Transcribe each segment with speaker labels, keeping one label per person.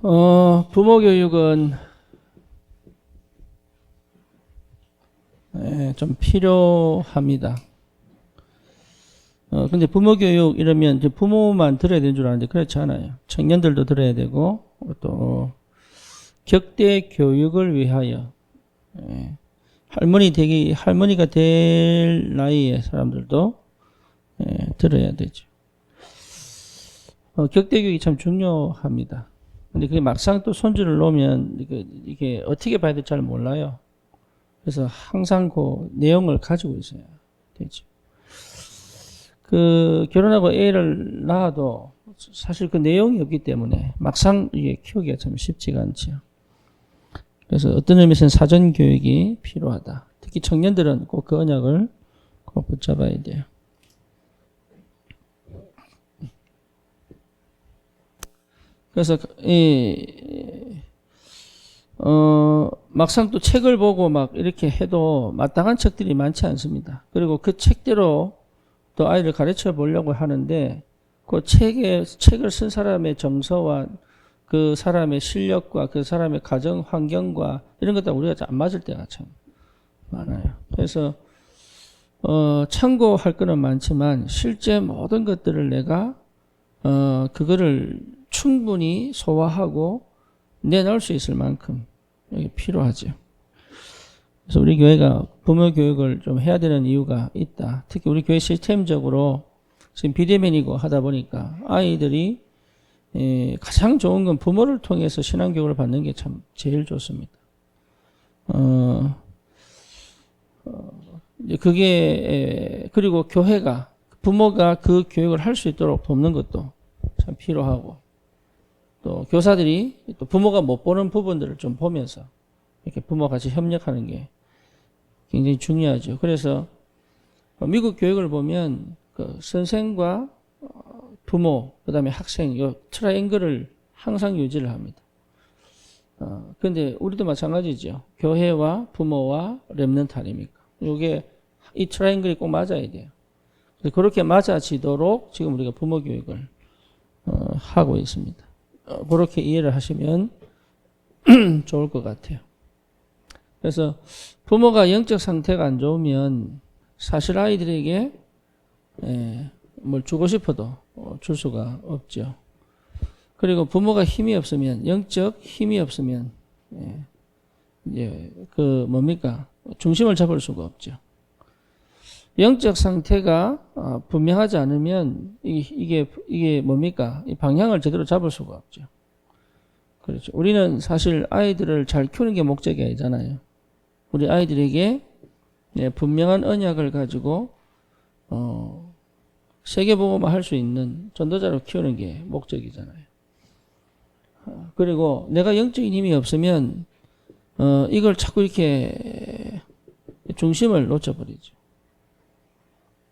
Speaker 1: 부모 교육은 좀 필요합니다. 근데 부모 교육 이러면 이제 부모만 들어야 되는 줄 아는데 그렇지 않아요. 청년들도 들어야 되고 또 격대 교육을 위하여 할머니가 될 나이의 사람들도 들어야 되죠. 격대 교육이 참 중요합니다. 근데 그게 막상 또 손주를 놓으면 이게 어떻게 봐야 될지 잘 몰라요. 그래서 항상 그 내용을 가지고 있어야 되죠. 결혼하고 애를 낳아도 사실 그 내용이 없기 때문에 막상 이게 키우기가 참 쉽지가 않죠. 그래서 어떤 의미에서는 사전 교육이 필요하다. 특히 청년들은 꼭 그 언약을 꼭 붙잡아야 돼요. 그래서 막상 또 책을 보고 막 이렇게 해도 마땅한 책들이 많지 않습니다. 그리고 그 책대로 또 아이를 가르쳐 보려고 하는데 그 책을 쓴 사람의 정서와 그 사람의 실력과 그 사람의 가정 환경과 이런 것들 우리가 안 맞을 때가 참 많아요. 그래서 참고할 거는 많지만 실제 모든 것들을 내가 그거를 충분히 소화하고 내놓을 수 있을 만큼 이게 필요하죠. 그래서 우리 교회가 부모 교육을 좀 해야 되는 이유가 있다. 특히 우리 교회 시스템적으로 지금 비대면이고 하다 보니까 아이들이 가장 좋은 건 부모를 통해서 신앙교육을 받는 게 참 제일 좋습니다. 그리고 교회가 부모가 그 교육을 할 수 있도록 돕는 것도 참 필요하고 또 교사들이 또 부모가 못 보는 부분들을 좀 보면서 이렇게 부모가 같이 협력하는 게 굉장히 중요하죠. 그래서 미국 교육을 보면 그 선생과 부모, 그 다음에 학생, 요 트라이앵글을 항상 유지를 합니다. 근데 우리도 마찬가지죠. 교회와 부모와 렘넌트 아닙니까? 요게 이 트라이앵글이 꼭 맞아야 돼요. 그렇게 맞아지도록 지금 우리가 부모 교육을 하고 있습니다. 그렇게 이해를 하시면 좋을 것 같아요. 그래서 부모가 영적 상태가 안 좋으면 사실 아이들에게 뭘 주고 싶어도 줄 수가 없죠. 그리고 부모가 힘이 없으면, 영적 힘이 없으면 이제 중심을 잡을 수가 없죠. 영적 상태가 분명하지 않으면 이게 이 방향을 제대로 잡을 수가 없죠. 그렇죠. 우리는 사실 아이들을 잘 키우는 게 목적이 아니잖아요. 우리 아이들에게 분명한 언약을 가지고 세계복음화 할 수 있는 전도자로 키우는 게 목적이잖아요. 그리고 내가 영적인 힘이 없으면 이걸 자꾸 이렇게 중심을 놓쳐버리죠.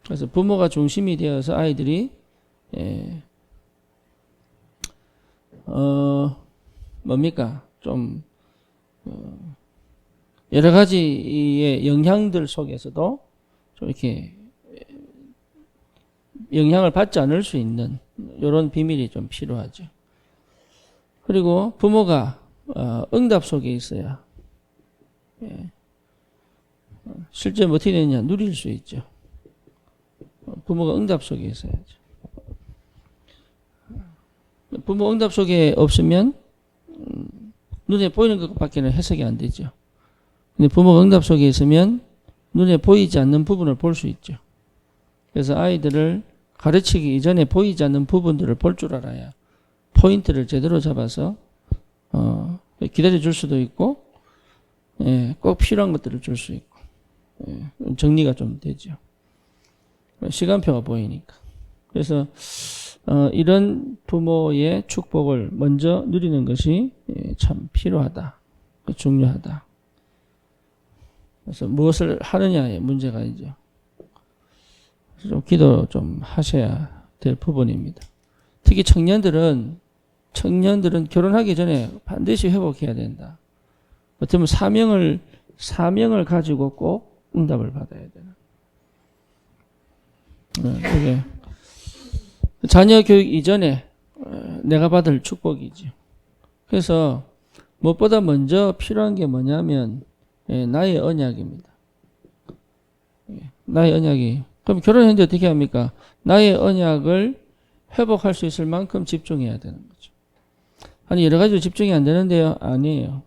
Speaker 1: 그래서 부모가 중심이 되어서 아이들이 좀 여러 가지의 영향들 속에서도 좀 이렇게 영향을 받지 않을 수 있는 이런 비밀이 좀 필요하죠. 그리고 부모가 응답 속에 있어야 실제 어떻게 되느냐 누릴 수 있죠. 부모가 응답 속에 있어야죠. 부모 응답 속에 없으면 눈에 보이는 것밖에는 해석이 안 되죠. 근데 부모가 응답 속에 있으면 눈에 보이지 않는 부분을 볼 수 있죠. 그래서 아이들을 가르치기 이전에 보이지 않는 부분들을 볼 줄 알아야 포인트를 제대로 잡아서 기다려줄 수도 있고 꼭 필요한 것들을 줄 수 있고 정리가 좀 되죠. 시간표가 보이니까. 그래서 이런 부모의 축복을 먼저 누리는 것이 참 필요하다. 중요하다. 그래서 무엇을 하느냐의 문제가 이제 좀 기도 좀 하셔야 될 부분입니다. 특히 청년들은 결혼하기 전에 반드시 회복해야 된다. 어쩌면 사명을 가지고 꼭 응답을 받아야 되는. 그게 자녀 교육 이전에 내가 받을 축복이지. 그래서 무엇보다 먼저 필요한 게 뭐냐면 나의 언약입니다. 나의 언약이. 그럼 결혼했는데 어떻게 합니까? 나의 언약을 회복할 수 있을 만큼 집중해야 되는 거죠. 아니 여러 가지로 집중이 안 되는데요. 아니에요.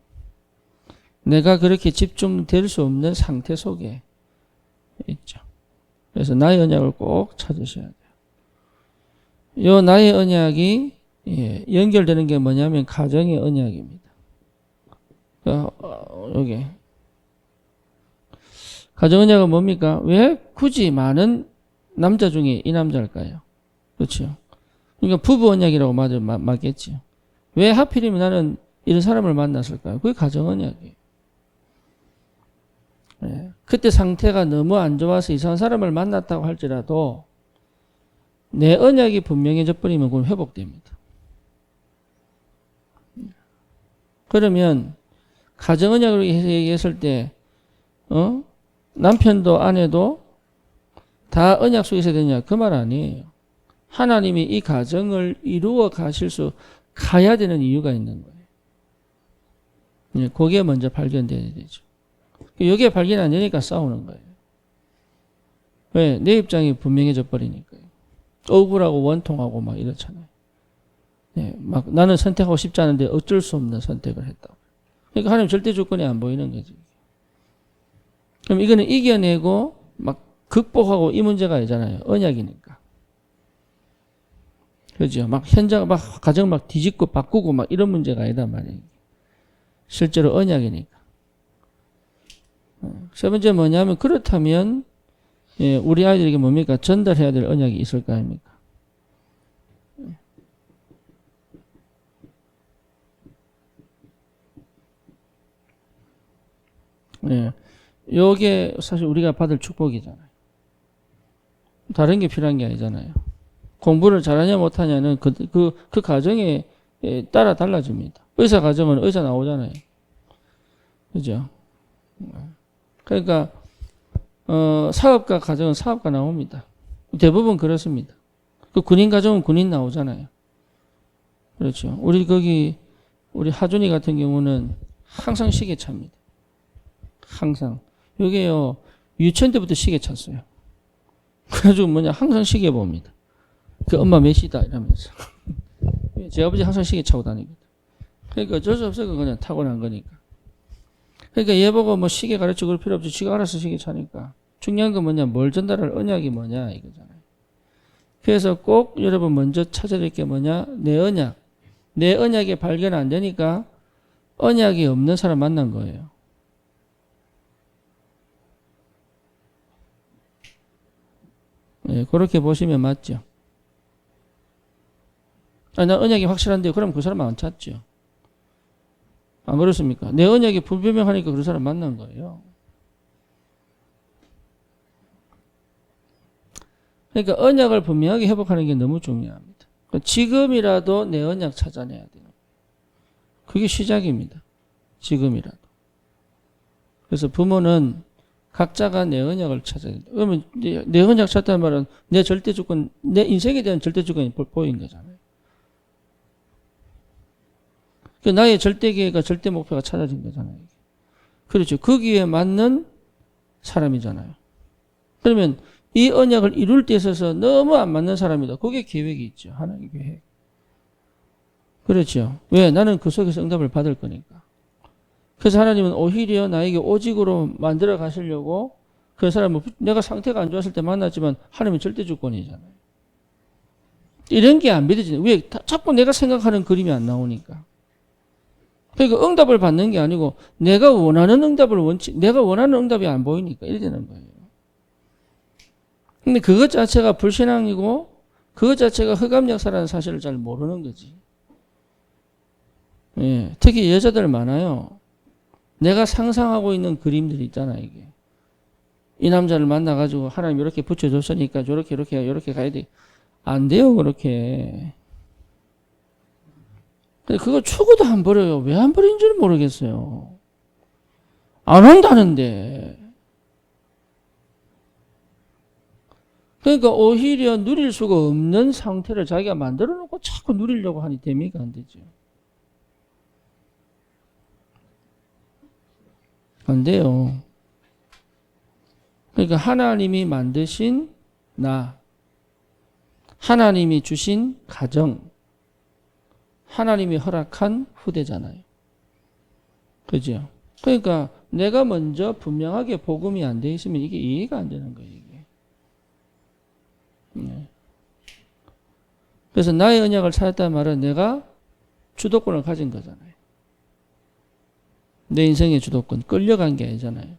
Speaker 1: 내가 그렇게 집중될 수 없는 상태 속에 있죠. 그래서 나의 언약을 꼭 찾으셔야 돼요. 요 나의 언약이 연결되는 게 뭐냐면 가정의 언약입니다. 여기 가정 언약은 뭡니까? 왜 굳이 많은 남자 중에 이 남자일까요? 그렇죠. 그러니까 부부 언약이라고 맞겠죠. 왜 하필이면 나는 이런 사람을 만났을까요? 그게 가정 언약이에요. 그때 상태가 너무 안 좋아서 이상한 사람을 만났다고 할지라도 내 언약이 분명해져 버리면 그건 회복됩니다. 그러면 가정 언약으로 얘기했을 때 남편도 아내도 다 언약 속에 있어야 되냐? 그 말 아니에요. 하나님이 이 가정을 이루어 가야 되는 이유가 있는 거예요. 그게 먼저 발견돼야 되죠. 여기에 발견 안 되니까 싸우는 거예요. 왜? 내 입장이 분명해져 버리니까요. 억울하고 원통하고 막 이렇잖아요. 막 나는 선택하고 싶지 않은데 어쩔 수 없는 선택을 했다고. 그러니까 하나님 절대 조건이 안 보이는 거지. 그럼 이거는 이겨내고 막 극복하고 이 문제가 아니잖아요. 언약이니까. 그죠? 막 현장 막 가정 막 뒤집고 바꾸고 막 이런 문제가 아니다 말이에요. 실제로 언약이니까. 세 번째 뭐냐면 그렇다면 우리 아이들에게 뭡니까? 전달해야 될 언약이 있을 거 아닙니까? 요게 사실 우리가 받을 축복이잖아요. 다른 게 필요한 게 아니잖아요. 공부를 잘하냐 못하냐는 그 가정에 따라 달라집니다. 의사 가정은 의사 나오잖아요. 그죠? 그러니까 사업가 가정은 사업가 나옵니다. 대부분 그렇습니다. 그 군인 가정은 군인 나오잖아요. 그렇죠. 우리 하준이 같은 경우는 항상 시계 찹니다. 항상. 요게요, 유치원 때부터 시계 찼어요. 그래가지고 항상 시계 봅니다. 그 엄마 몇 시다 이러면서. 제 아버지 항상 시계 차고 다닙니다. 그러니까 어쩔 수 없어요. 그냥 타고난 거니까. 그러니까 얘 보고 뭐 시계 가르치고 그럴 필요 없지. 지가 알아서 시계 차니까. 중요한 건 뭘 전달할 언약이 뭐냐 이거잖아요. 그래서 꼭 여러분 먼저 찾아야 될 게 뭐냐? 내 언약. 내 언약이 발견 안 되니까 언약이 없는 사람 만난 거예요. 그렇게 보시면 맞죠. 나 언약이 확실한데요. 그럼 그 사람 안 찾죠. 안 그렇습니까? 내 언약이 불분명하니까 그런 사람 만난 거예요. 그러니까 언약을 분명하게 회복하는 게 너무 중요합니다. 지금이라도 내 언약 찾아내야 돼요. 그게 시작입니다. 지금이라도. 그래서 부모는 각자가 내 언약을 찾아야 된다. 그러면 내 언약 찾다는 말은 내 절대 조건, 내 인생에 대한 절대 조건이 보인 거잖아요. 나의 절대 계획과 절대 목표가 찾아진 거잖아요. 그렇죠. 거기에 맞는 사람이잖아요. 그러면 이 언약을 이룰 때 있어서 너무 안 맞는 사람이다. 거기에 계획이 있죠. 하나님의 계획. 그렇죠. 왜? 나는 그 속에서 응답을 받을 거니까. 그래서 하나님은 오히려 나에게 오직으로 만들어 가시려고 그 사람을 내가 상태가 안 좋았을 때 만났지만 하나님은 절대 주권이잖아요. 이런 게 안 믿어지네. 왜? 자꾸 내가 생각하는 그림이 안 나오니까. 그러니까 응답을 받는 게 아니고 내가 원하는 응답이 안 보이니까 이래 되는 거예요. 근데 그것 자체가 불신앙이고 그것 자체가 흑암 역사라는 사실을 잘 모르는 거지. 특히 여자들 많아요. 내가 상상하고 있는 그림들이 있잖아, 이게. 이 남자를 만나가지고 하나님 이렇게 붙여줬으니까 이렇게 가야 돼. 안 돼요, 그렇게. 근데 그거 추구도 안 버려요. 왜 안 버린지는 모르겠어요. 안 한다는데. 그러니까 오히려 누릴 수가 없는 상태를 자기가 만들어 놓고 자꾸 누리려고 하니 됩니까? 안 되죠. 안 돼요. 그러니까 하나님이 만드신 나, 하나님이 주신 가정, 하나님이 허락한 후대잖아요. 그죠? 그러니까 내가 먼저 분명하게 복음이 안 돼 있으면 이게 이해가 안 되는 거예요. 이게. 네. 그래서 나의 언약을 찾았다는 말은 내가 주도권을 가진 거잖아요. 내 인생의 주도권, 끌려간 게 아니잖아요.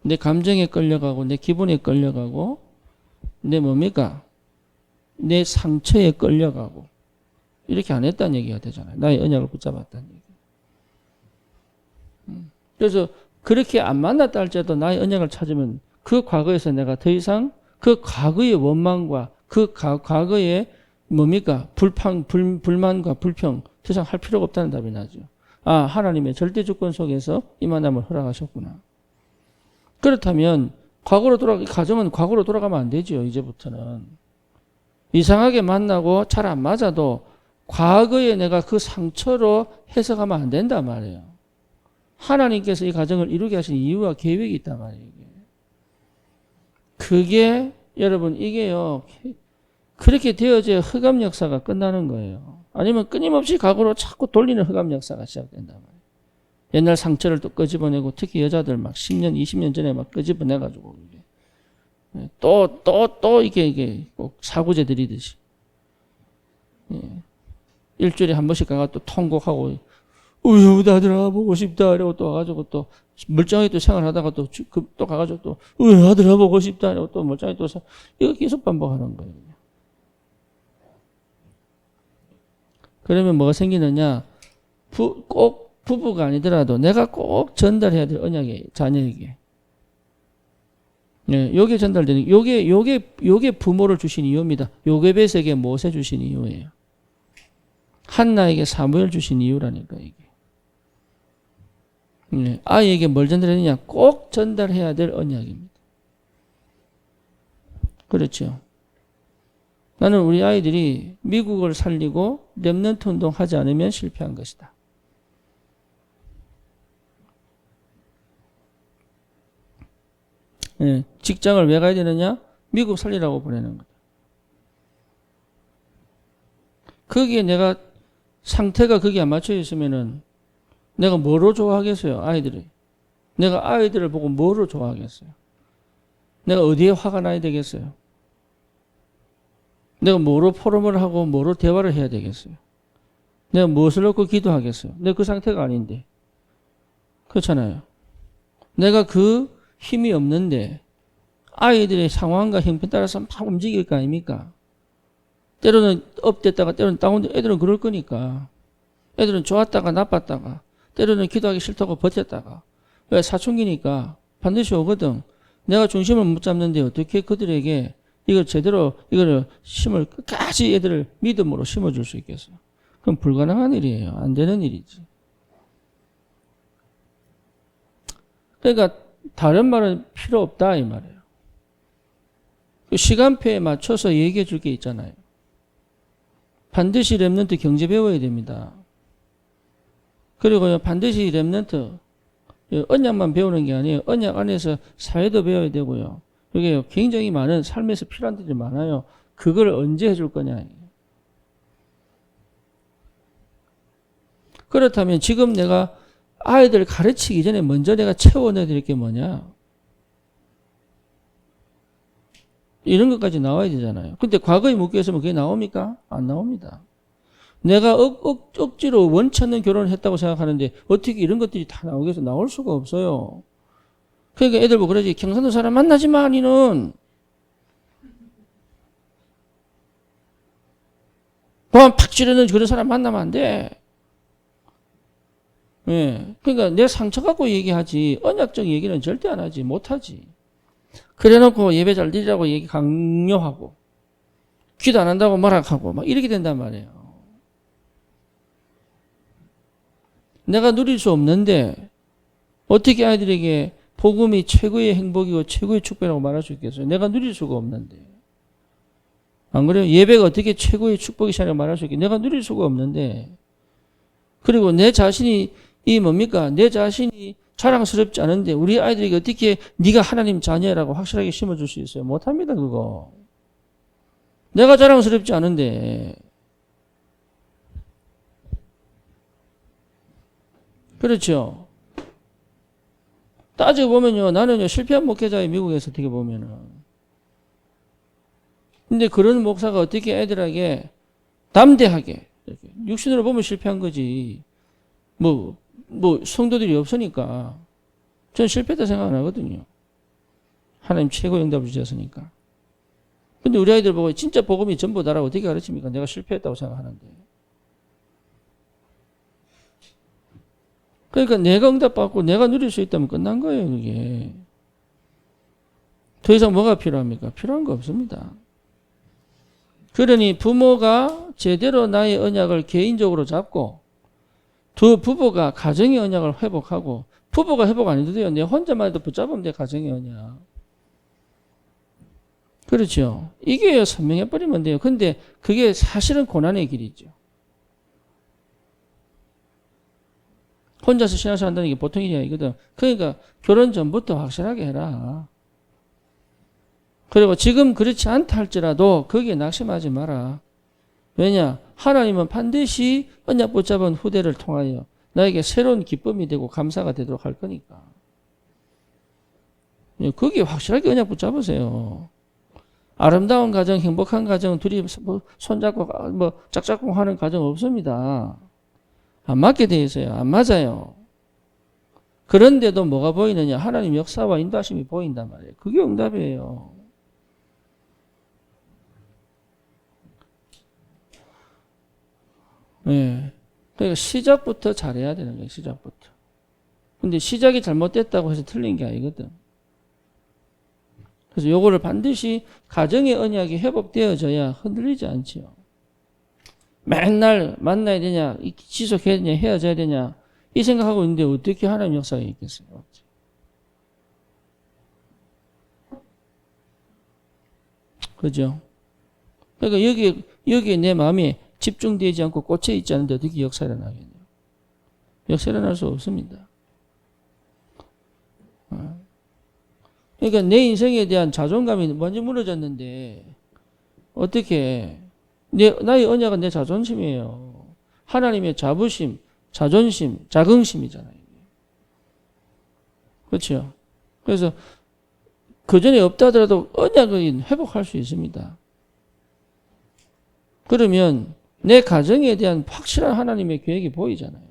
Speaker 1: 내 감정에 끌려가고 내 기분에 끌려가고 내 뭡니까? 내 상처에 끌려가고 이렇게 안 했다는 얘기가 되잖아요. 나의 언약을 붙잡았다는 얘기. 그래서 그렇게 안 만났다 할지라도 나의 언약을 찾으면 그 과거에서 내가 더 이상 그 과거의 원망과 그 과거의 뭡니까? 불만과 불평 더 이상 할 필요가 없다는 답이 나죠. 아, 하나님의 절대 주권 속에서 이 만남을 허락하셨구나. 그렇다면 가정은 과거로 돌아가면 안 되죠. 이제부터는. 이상하게 만나고 잘 안 맞아도 과거에 내가 그 상처로 해석하면 안 된단 말이에요. 하나님께서 이 가정을 이루게 하신 이유와 계획이 있단 말이에요. 그게 여러분 이게요. 그렇게 되어져야 흑암 역사가 끝나는 거예요. 아니면 끊임없이 과거로 자꾸 돌리는 흑암 역사가 시작된단 말이에요. 옛날 상처를 또 끄집어내고 특히 여자들 막 10년, 20년 전에 막 끄집어내가지고 또 이게 꼭 사구제 들이듯이 일주일에 한 번씩 가가 또 통곡하고 우유 아들아 보고 싶다 이러고 또 와가지고 또 멀쩡하게 또 생활하다가 또 가가지고 또 우유 아들아 보고 싶다 이러고 또 멀쩡하게 또 이거 계속 반복하는 거예요. 그러면 뭐가 생기느냐? 꼭 부부가 아니더라도 내가 꼭 전달해야 될 언약이 자녀에게. 네, 요게 전달되는, 요게 부모를 주신 이유입니다. 요게벳에게 모세 주신 이유예요. 한나에게 사무엘 주신 이유라니까, 이게. 네, 아이에게 뭘 전달했느냐? 꼭 전달해야 될 언약입니다. 그렇죠. 나는 우리 아이들이 미국을 살리고 렘넌트 운동하지 않으면 실패한 것이다. 네, 직장을 왜 가야 되느냐? 미국 살리라고 보내는 거다. 거기에 내가 상태가 거기에 안 맞춰 있으면은 내가 뭐로 좋아하겠어요? 아이들이. 내가 아이들을 보고 뭐로 좋아하겠어요? 내가 어디에 화가 나야 되겠어요? 내가 뭐로 포럼을 하고 뭐로 대화를 해야 되겠어요? 내가 무엇을 놓고 기도하겠어요? 내가 그 상태가 아닌데. 그렇잖아요. 내가 그 힘이 없는데 아이들의 상황과 형편 따라서 막 움직일 거 아닙니까? 때로는 업됐다가 때로는 다운돼. 애들은 그럴 거니까. 애들은 좋았다가 나빴다가 때로는 기도하기 싫다고 버텼다가 왜 사춘기니까 반드시 오거든. 내가 중심을 못 잡는데 어떻게 그들에게 이걸 제대로 이거를 심을 끝까지 애들을 믿음으로 심어줄 수 있겠어요? 그럼 불가능한 일이에요. 안 되는 일이지. 그러니까 다른 말은 필요 없다 이 말이에요. 시간표에 맞춰서 얘기해 줄 게 있잖아요. 반드시 렘넌트 경제 배워야 됩니다. 그리고 반드시 렘넌트 언약만 배우는 게 아니에요. 언약 안에서 사회도 배워야 되고요. 이게 굉장히 많은 삶에서 필요한 일이 많아요. 그걸 언제 해줄 거냐. 그렇다면 지금 내가 아이들 가르치기 전에 먼저 내가 채워내야 될 게 뭐냐. 이런 것까지 나와야 되잖아요. 근데 과거에 묶여있으면 그게 나옵니까? 안 나옵니다. 내가 억지로 원치 않는 결혼을 했다고 생각하는데 어떻게 이런 것들이 다 나오겠어? 나올 수가 없어요. 그러니까 애들 뭐 그러지. 경상도 사람 만나지 마, 니는. 보안 팍 찌르는 그런 사람 만나면 안 돼. 예. 그러니까 내 상처 갖고 얘기하지. 언약적 얘기는 절대 안 하지. 못 하지. 그래 놓고 예배 잘 드리라고 얘기 강요하고, 기도 안 한다고 말하고, 막 이렇게 된단 말이에요. 내가 누릴 수 없는데, 어떻게 아이들에게 복음이 최고의 행복이고 최고의 축복이라고 말할 수 있겠어요? 내가 누릴 수가 없는데. 안 그래요? 예배가 어떻게 최고의 축복이시라고 말할 수 있겠어요? 내가 누릴 수가 없는데. 그리고 내 자신이 이 뭡니까? 내 자신이 자랑스럽지 않은데 우리 아이들에게 어떻게 네가 하나님 자녀라고 확실하게 심어줄 수 있어요? 못합니다, 그거. 내가 자랑스럽지 않은데. 그렇죠. 따져보면요, 나는요, 실패한 목회자의 미국에서 어떻게 보면은. 근데 그런 목사가 어떻게 애들에게 담대하게, 육신으로 보면 실패한 거지. 뭐, 성도들이 없으니까. 전 실패했다 생각 안 하거든요. 하나님 최고 응답을 주셨으니까. 근데 우리 아이들 보고 진짜 복음이 전부다라고 어떻게 가르칩니까? 내가 실패했다고 생각하는데. 그러니까 내가 응답받고 내가 누릴 수 있다면 끝난 거예요, 그게. 더 이상 뭐가 필요합니까? 필요한 거 없습니다. 그러니 부모가 제대로 나의 언약을 개인적으로 잡고 두 부부가 가정의 언약을 회복하고 부부가 회복 안 해도 돼요. 내 혼자만 해도 붙잡으면 돼, 가정의 언약. 그렇죠. 이게 선명해버리면 돼요. 근데 그게 사실은 고난의 길이죠. 혼자서 신앙생활 한다는 게 보통 일이 아니거든. 그러니까 결혼 전부터 확실하게 해라. 그리고 지금 그렇지 않다 할지라도 거기에 낙심하지 마라. 왜냐? 하나님은 반드시 언약 붙잡은 후대를 통하여 나에게 새로운 기쁨이 되고 감사가 되도록 할 거니까. 거기에 확실하게 언약 붙잡으세요. 아름다운 가정, 행복한 가정, 둘이 손잡고 짝짝꿍 하는 가정 없습니다. 안 맞게 돼 있어요. 안 맞아요. 그런데도 뭐가 보이느냐? 하나님 역사와 인도하심이 보인단 말이에요. 그게 응답이에요. 네. 그러니까 시작부터 잘해야 되는 거예요. 시작부터. 근데 시작이 잘못됐다고 해서 틀린 게 아니거든. 그래서 요거를 반드시 가정의 언약이 회복되어져야 흔들리지 않지요. 맨날 만나야 되냐, 지속해야 되냐, 헤어져야 되냐, 이 생각하고 있는데 어떻게 하나님 역사가 있겠어요? 그죠? 그러니까 여기에 내 마음이 집중되지 않고 꽂혀 있지 않은데 어떻게 역사가 일어나겠냐? 역사가 일어날 수 없습니다. 그러니까 내 인생에 대한 자존감이 완전 무너졌는데 어떻게 나의 언약은 내 자존심이에요. 하나님의 자부심, 자존심, 자긍심이잖아요. 그렇죠? 그래서 그 전에 없다 하더라도 언약을 회복할 수 있습니다. 그러면 내 가정에 대한 확실한 하나님의 계획이 보이잖아요.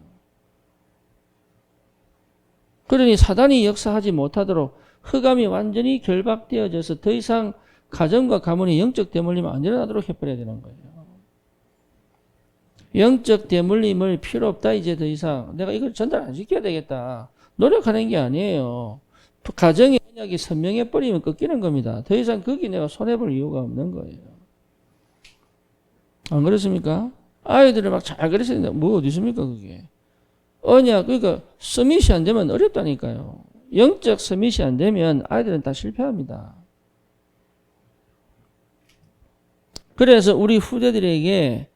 Speaker 1: 그러니 사단이 역사하지 못하도록 흑암이 완전히 결박되어져서 더 이상 가정과 가문이 영적 대물림을 안 일어나도록 해버려야 되는 거예요. 영적 대물림을 필요 없다. 이제 더 이상 내가 이걸 전달 안 시켜야 되겠다. 노력하는 게 아니에요. 가정의 언약이 선명해버리면 꺾이는 겁니다. 더 이상 거기 내가 손해볼 이유가 없는 거예요. 안 그렇습니까? 아이들을 막 잘 가르쳐야 된다. 뭐 어디 있습니까 그게. 언약 그러니까 서밋이 안 되면 어렵다니까요. 영적 서밋이 안 되면 아이들은 다 실패합니다. 그래서 우리 후대들에게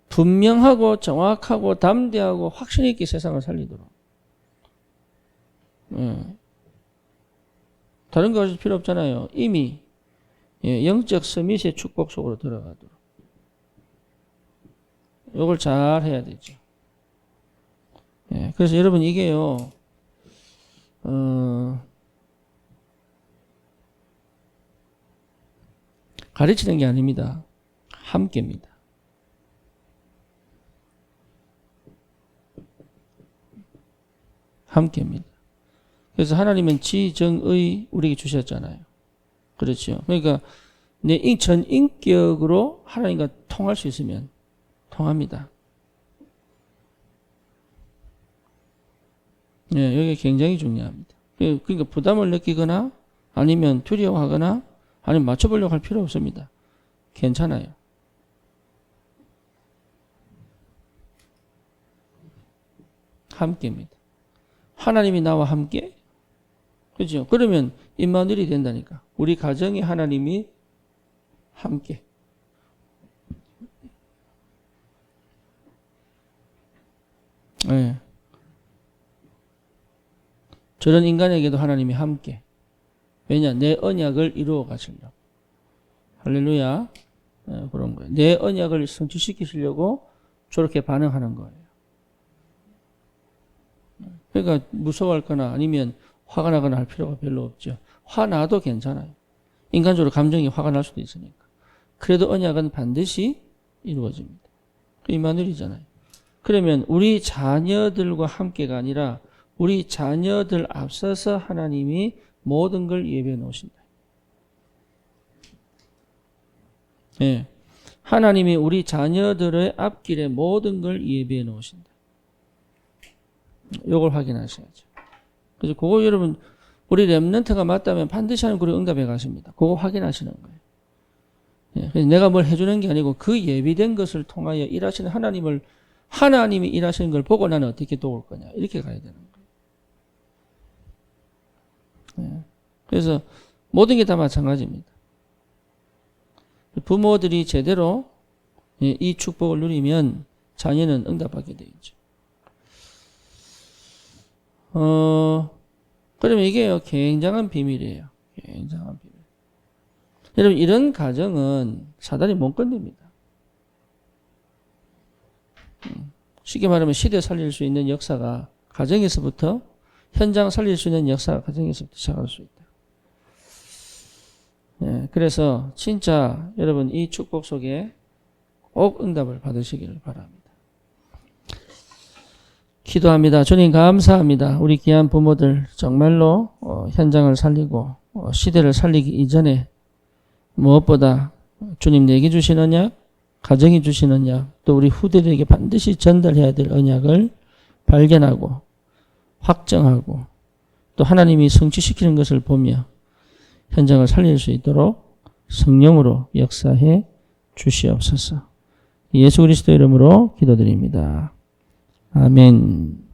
Speaker 1: 분명하고 정확하고 담대하고 확신 있게 세상을 살리도록. 다른 거 가질 필요 없잖아요. 이미 영적 서밋의 축복 속으로 들어가도록. 이걸 잘 해야 되죠. 그래서 여러분 이게요. 가르치는 게 아닙니다. 함께입니다. 함께입니다. 그래서 하나님은 지정의 우리에게 주셨잖아요. 그렇죠. 그러니까 내 전 인격으로 하나님과 통할 수 있으면 통합니다. 여기 굉장히 중요합니다. 그러니까 부담을 느끼거나 아니면 두려워하거나 아니면 맞춰보려고 할 필요 없습니다. 괜찮아요. 함께입니다. 하나님이 나와 함께? 그렇죠? 그러면 임마누엘이 된다니까. 우리 가정에 하나님이 함께. 네. 저런 인간에게도 하나님이 함께. 왜냐? 내 언약을 이루어 가시려고. 할렐루야. 그런 거예요. 내 언약을 성취시키시려고 저렇게 반응하는 거예요. 그러니까 무서워할 거나 아니면 화가 나거나 할 필요가 별로 없죠. 화나도 괜찮아요. 인간적으로 감정이 화가 날 수도 있으니까. 그래도 언약은 반드시 이루어집니다. 임마누엘이잖아요. 그러면 우리 자녀들과 함께가 아니라 우리 자녀들 앞서서 하나님이 모든 걸 예배해 놓으신다. 예. 하나님이 우리 자녀들의 앞길에 모든 걸 예배해 놓으신다. 이걸 확인하셔야죠. 그래서 그거 여러분, 우리 렘넌트가 맞다면 반드시 하나님 그걸 응답해 가십니다. 그거 확인하시는 거예요. 예. 그래서 내가 뭘 해주는 게 아니고 그 예비된 것을 통하여 일하시는 하나님이 일하시는 걸 보고 나는 어떻게 도울 거냐. 이렇게 가야 되는 거예요. 예. 그래서 모든 게 다 마찬가지입니다. 부모들이 제대로 이 축복을 누리면 자녀는 응답하게 되죠. 그러면 이게요, 굉장한 비밀이에요. 굉장한 비밀. 여러분, 이런 가정은 사단이 못 건립니다. 쉽게 말하면 시대 살릴 수 있는 역사가 가정에서부터, 현장 살릴 수 있는 역사가 가정에서부터 시작할 수 있다. 예, 그래서 진짜 여러분 이 축복 속에 꼭 응답을 받으시기를 바랍니다. 기도합니다. 주님 감사합니다. 우리 귀한 부모들 정말로 현장을 살리고 시대를 살리기 이전에 무엇보다 주님 내게 주신 언약, 가정이 주신 언약, 또 우리 후대들에게 반드시 전달해야 될 언약을 발견하고 확정하고 또 하나님이 성취시키는 것을 보며 현장을 살릴 수 있도록 성령으로 역사해 주시옵소서. 예수 그리스도 이름으로 기도드립니다. 아멘.